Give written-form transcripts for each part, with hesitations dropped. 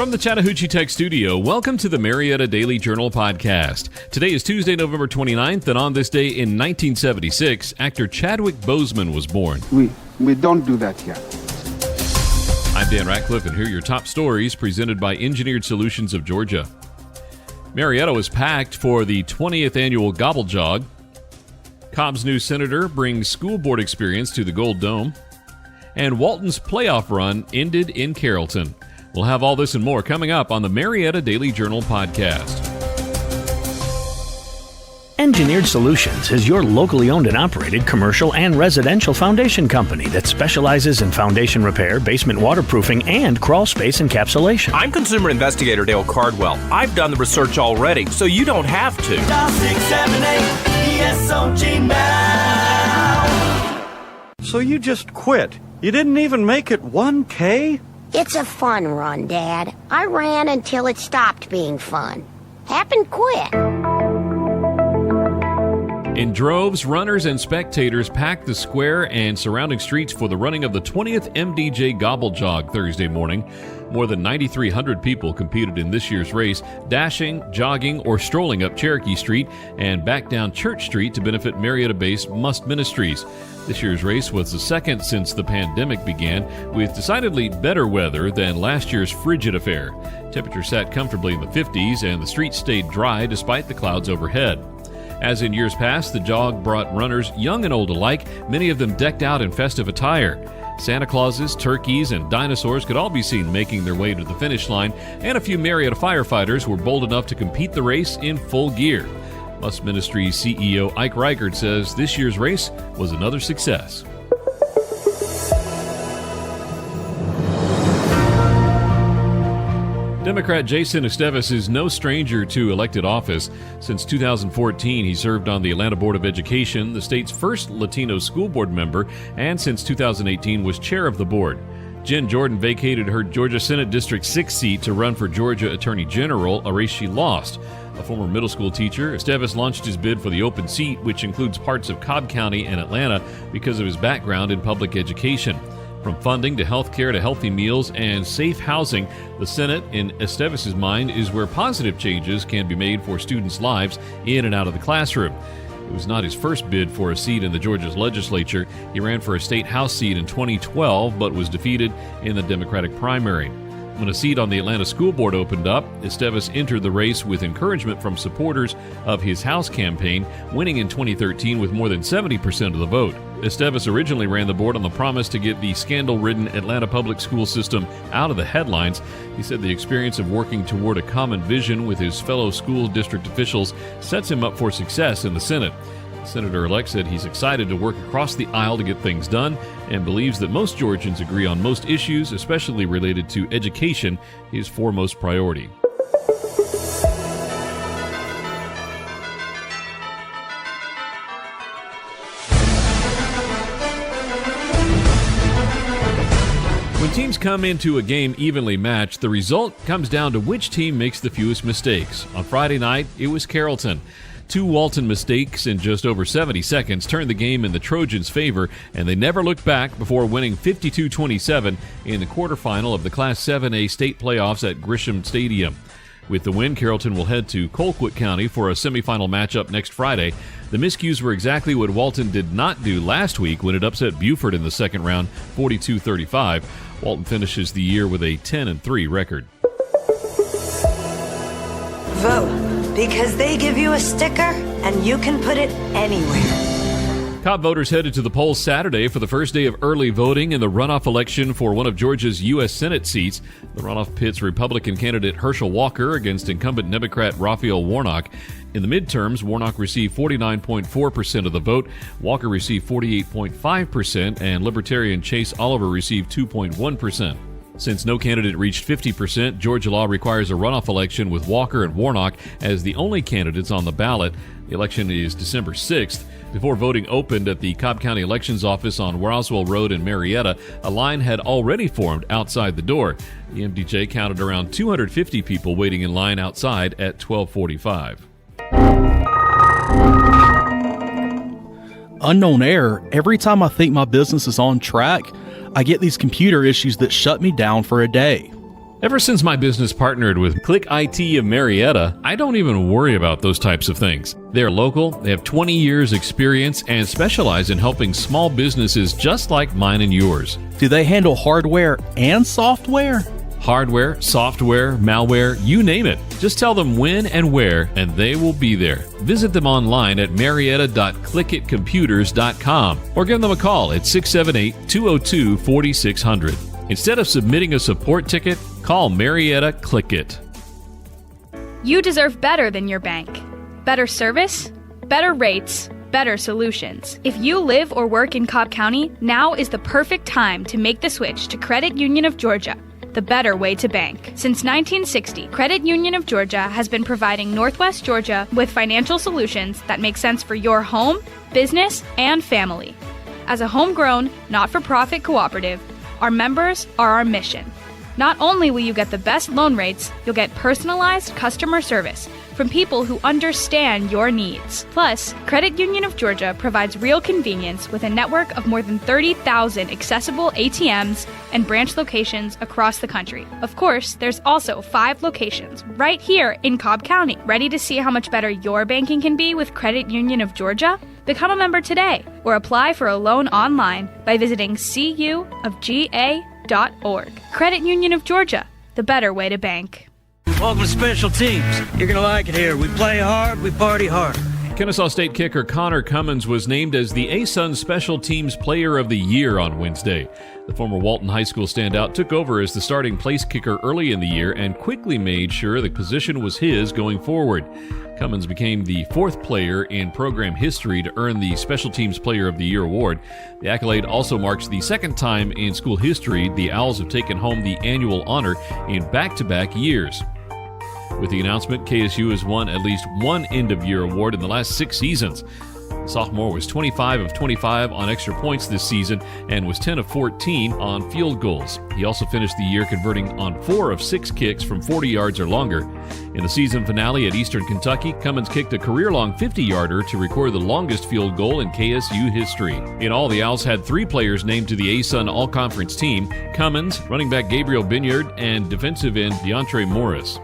From the Chattahoochee Tech Studio, welcome to the Marietta Daily Journal podcast. Today is Tuesday, November 29th, and on this day in 1976, actor Chadwick Boseman was born. We don't do that here. I'm Dan Ratcliffe, and here are your top stories presented by Engineered Solutions of Georgia. Marietta was packed for the 20th annual Gobble Jog. Cobb's new senator brings school board experience to the Gold Dome. And Walton's playoff run ended in Carrollton. We'll have all this and more coming up on the Marietta Daily Journal podcast. Engineered Solutions is your locally owned and operated commercial and residential foundation company that specializes in foundation repair, basement waterproofing, and crawl space encapsulation. I'm consumer investigator Dale Cardwell. I've done the research already, so you don't have to. Dial 678-ESOG now. So you just quit? You didn't even make it 1K? It's a fun run, Dad. I ran until it stopped being fun. Happened quick. In droves, runners and spectators packed the square and surrounding streets for the running of the 20th MDJ Gobble Jog Thursday morning. More than 9,300 people competed in this year's race, dashing, jogging, or strolling up Cherokee Street and back down Church Street to benefit Marietta-based Must Ministries. This year's race was the second since the pandemic began, with decidedly better weather than last year's frigid affair. Temperatures sat comfortably in the 50s, and the streets stayed dry despite the clouds overhead. As in years past, the jog brought runners young and old alike, many of them decked out in festive attire. Santa Clauses, turkeys, and dinosaurs could all be seen making their way to the finish line, and a few Marietta firefighters were bold enough to compete the race in full gear. Must Ministries CEO Ike Reichert says this year's race was another success. Democrat Jason Estevez is no stranger to elected office. Since 2014, he served on the Atlanta Board of Education, the state's first Latino school board member, and since 2018 was chair of the board. Jen Jordan vacated her Georgia Senate District 6 seat to run for Georgia Attorney General, a race she lost. A former middle school teacher, Estevez launched his bid for the open seat, which includes parts of Cobb County and Atlanta, because of his background in public education. From funding to health care to healthy meals and safe housing, the Senate, in Estevez's mind, is where positive changes can be made for students' lives in and out of the classroom. It was not his first bid for a seat in the Georgia's legislature. He ran for a state House seat in 2012, but was defeated in the Democratic primary. When a seat on the Atlanta School Board opened up, Estevez entered the race with encouragement from supporters of his House campaign, winning in 2013 with more than 70% of the vote. Estevez originally ran the board on the promise to get the scandal-ridden Atlanta public school system out of the headlines. He said the experience of working toward a common vision with his fellow school district officials sets him up for success in the Senate. The Senator-elect said he's excited to work across the aisle to get things done and believes that most Georgians agree on most issues, especially related to education, his foremost priority. When teams come into a game evenly matched, the result comes down to which team makes the fewest mistakes. On Friday night, it was Carrollton. 2 Walton mistakes in just over 70 seconds turned the game in the Trojans' favor, and they never looked back before winning 52-27 in the quarterfinal of the Class 7A state playoffs at Grisham Stadium. With the win, Carrollton will head to Colquitt County for a semifinal matchup next Friday. The miscues were exactly what Walton did not do last week when it upset Buford in the second round, 42-35. Walton finishes the year with a 10-3 record. Vote, because they give you a sticker and you can put it anywhere. Cobb voters headed to the polls Saturday for the first day of early voting in the runoff election for one of Georgia's U.S. Senate seats. The runoff pits Republican candidate Herschel Walker against incumbent Democrat Raphael Warnock. In the midterms, Warnock received 49.4% of the vote, Walker received 48.5%, and Libertarian Chase Oliver received 2.1%. Since no candidate reached 50%, Georgia law requires a runoff election with Walker and Warnock as the only candidates on the ballot. The election is December 6th. Before voting opened at the Cobb County Elections Office on Roswell Road in Marietta, a line had already formed outside the door. The MDJ counted around 250 people waiting in line outside at 12:45. Unknown error. Every time I think my business is on track, I get these computer issues that shut me down for a day. Ever since my business partnered with Click IT of Marietta, I don't even worry about those types of things. They're local, they have 20 years experience, and specialize in helping small businesses just like mine and yours. Do they handle hardware and software? Hardware, software, malware, you name it. Just tell them when and where, and they will be there. Visit them online at marietta.clickitcomputers.com or give them a call at 678-202-4600. Instead of submitting a support ticket, call Marietta Click It. You deserve better than your bank. Better service, better rates, better solutions. If you live or work in Cobb County, now is the perfect time to make the switch to Credit Union of Georgia, the better way to bank. Since 1960, Credit Union of Georgia has been providing Northwest Georgia with financial solutions that make sense for your home, business, and family. As a homegrown, not-for-profit cooperative, our members are our mission. Not only will you get the best loan rates, you'll get personalized customer service from people who understand your needs. Plus, Credit Union of Georgia provides real convenience with a network of more than 30,000 accessible ATMs and branch locations across the country. Of course, there's also 5 locations right here in Cobb County. Ready to see how much better your banking can be with Credit Union of Georgia? Become a member today or apply for a loan online by visiting cuofga.org. Credit Union of Georgia, the better way to bank. Welcome to Special Teams. You're going to like it here. We play hard, we party hard. Kennesaw State kicker Connor Cummins was named as the ASUN Special Teams Player of the Year on Wednesday. The former Walton High School standout took over as the starting place kicker early in the year and quickly made sure the position was his going forward. Cummins became the 4th player in program history to earn the Special Teams Player of the Year award. The accolade also marks the 2nd time in school history the Owls have taken home the annual honor in back-to-back years. With the announcement, KSU has won at least one end-of-year award in the last 6 seasons. The sophomore was 25 of 25 on extra points this season and was 10 of 14 on field goals. He also finished the year converting on 4 of 6 kicks from 40 yards or longer. In the season finale at Eastern Kentucky, Cummins kicked a career-long 50-yarder to record the longest field goal in KSU history. In all, the Owls had 3 players named to the ASUN All-Conference team: Cummins, running back Gabriel Binyard, and defensive end DeAndre Morris.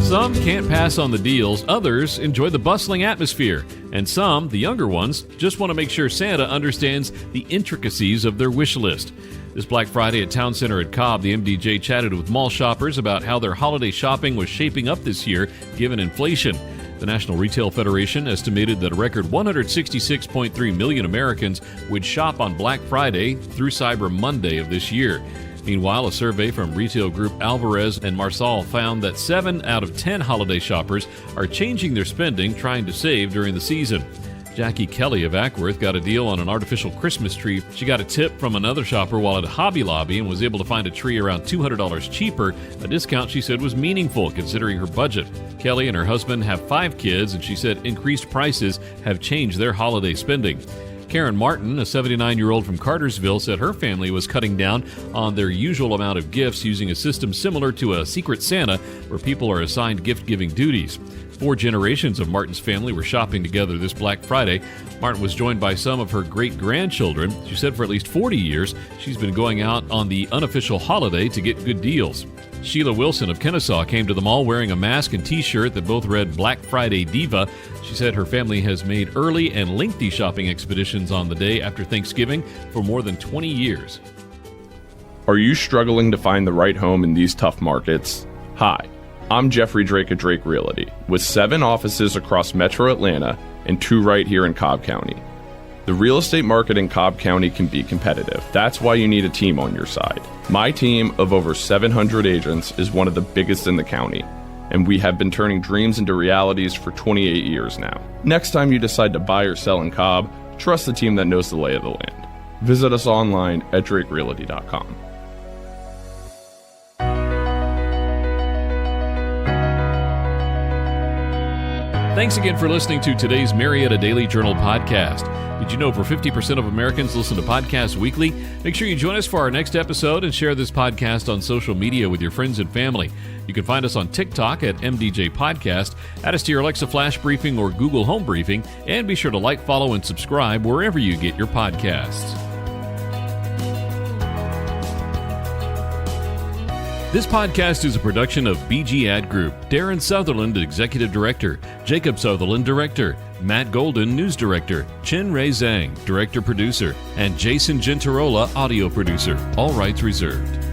Some can't pass on the deals, others enjoy the bustling atmosphere, and some, the younger ones, just want to make sure Santa understands the intricacies of their wish list. This Black Friday at Town Center at Cobb, the MDJ chatted with mall shoppers about how their holiday shopping was shaping up this year, given inflation. The National Retail Federation estimated that a record 166.3 million Americans would shop on Black Friday through Cyber Monday of this year. Meanwhile, a survey from retail group Alvarez and Marsal found that 7 out of 10 holiday shoppers are changing their spending, trying to save during the season. Jackie Kelly of Ackworth got a deal on an artificial Christmas tree. She got a tip from another shopper while at Hobby Lobby and was able to find a tree around $200 cheaper, a discount she said was meaningful considering her budget. Kelly and her husband have 5 kids, and she said increased prices have changed their holiday spending. Karen Martin, a 79-year-old from Cartersville, said her family was cutting down on their usual amount of gifts using a system similar to a Secret Santa where people are assigned gift-giving duties. 4 generations of Martin's family were shopping together this Black Friday. Martin was joined by some of her great-grandchildren. She said for at least 40 years, she's been going out on the unofficial holiday to get good deals. Sheila Wilson of Kennesaw came to the mall wearing a mask and t-shirt that both read Black Friday Diva. She said her family has made early and lengthy shopping expeditions on the day after Thanksgiving for more than 20 years. Are you struggling to find the right home in these tough markets? Hi, I'm Jeffrey Drake of Drake Realty, with 7 offices across Metro Atlanta and 2 right here in Cobb County. The real estate market in Cobb County can be competitive. That's why you need a team on your side. My team of over 700 agents is one of the biggest in the county, and we have been turning dreams into realities for 28 years now. Next time you decide to buy or sell in Cobb, trust the team that knows the lay of the land. Visit us online at drakerealty.com. Thanks again for listening to today's Marietta Daily Journal podcast. Did you know over 50% of Americans listen to podcasts weekly? Make sure you join us for our next episode and share this podcast on social media with your friends and family. You can find us on TikTok at MDJ Podcast, add us to your Alexa Flash Briefing or Google Home Briefing, and be sure to like, follow, and subscribe wherever you get your podcasts. This podcast is a production of BG Ad Group. Darren Sutherland, Executive Director. Jacob Sutherland, Director. Matt Golden, News Director. Chin Ray Zhang, Director Producer. And Jason Gentarola, Audio Producer. All rights reserved.